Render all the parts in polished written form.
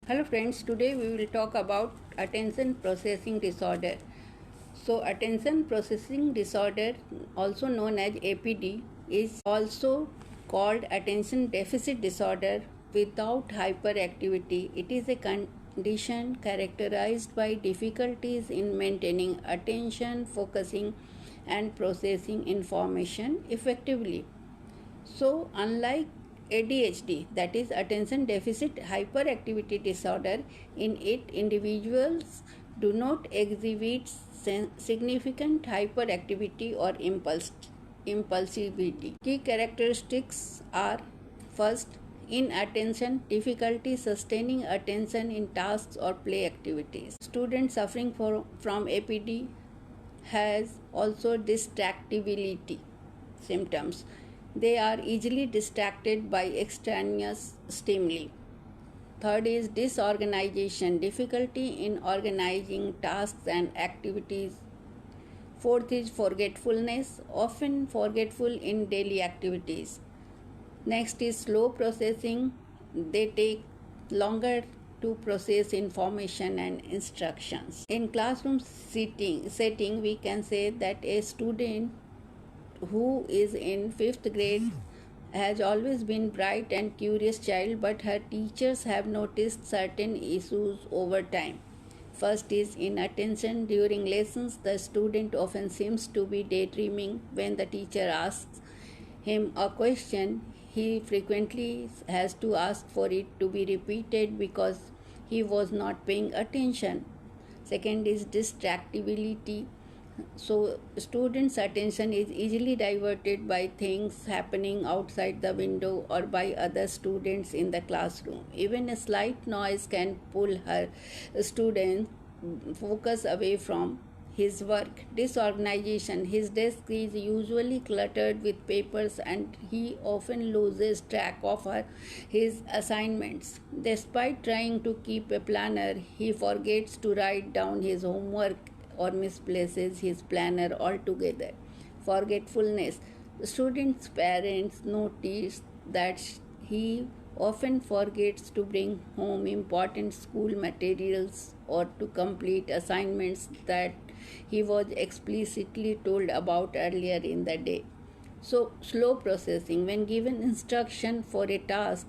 Hello friends, today we will talk about attention processing disorder. So attention processing disorder, also known as APD, is also called attention deficit disorder without hyperactivity. It is a condition characterized by difficulties in maintaining attention, focusing and processing information effectively. So, unlike ADHD, that is attention deficit hyperactivity disorder, in it individuals do not exhibit significant hyperactivity or impulsivity. Key characteristics are: first, inattention, difficulty sustaining attention in tasks or play activities. Students suffering from APD has also distractibility symptoms. They are easily distracted by extraneous stimuli. Third is disorganization, difficulty in organizing tasks and activities. Fourth is forgetfulness, often forgetful in daily activities. Next is slow processing. They take longer to process information and instructions. In classroom setting, we can say that a student who is in 5th grade has always been bright and curious child, but her teachers have noticed certain issues over time. First is inattention. During lessons, the student often seems to be daydreaming. When the teacher asks him a question, he frequently has to ask for it to be repeated because he was not paying attention. Second is distractibility. So students' attention is easily diverted by things happening outside the window or by other students in the classroom. Even a slight noise can pull her student focus away from his work. Disorganization. His desk is usually cluttered with papers and he often loses track of his assignments. Despite trying to keep a planner, he forgets to write down his homework or misplaces his planner altogether. Forgetfulness. The student's parents notice that he often forgets to bring home important school materials or to complete assignments that he was explicitly told about earlier in the day. So, slow processing. When given instruction for a task,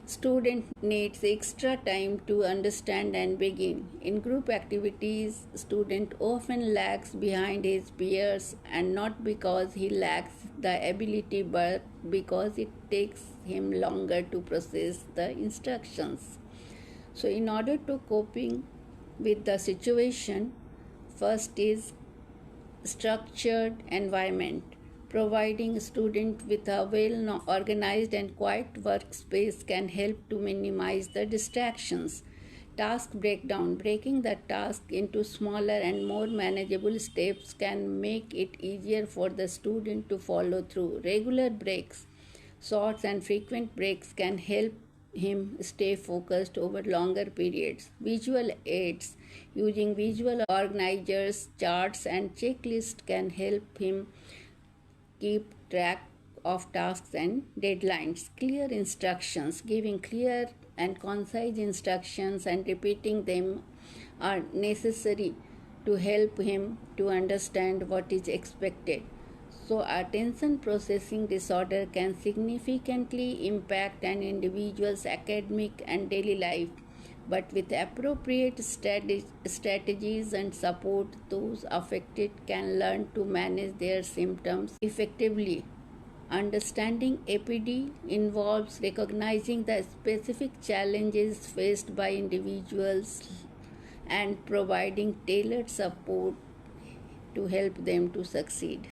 student needs extra time to understand and begin. In group activities, student often lags behind his peers, and not because he lacks the ability but because it takes him longer to process the instructions. So in order to coping with the situation, first is structured environment. Providing students with a well-organized and quiet workspace can help to minimize the distractions. Task breakdown. Breaking the task into smaller and more manageable steps can make it easier for the student to follow through. Regular breaks. Short and frequent breaks can help him stay focused over longer periods. Visual aids. Using visual organizers, charts and checklists can help him keep track of tasks and deadlines. Clear instructions. Giving clear and concise instructions and repeating them are necessary to help him to understand what is expected. So, attention processing disorder can significantly impact an individual's academic and daily life. But with appropriate strategies and support, those affected can learn to manage their symptoms effectively. Understanding APD involves recognizing the specific challenges faced by individuals and providing tailored support to help them to succeed.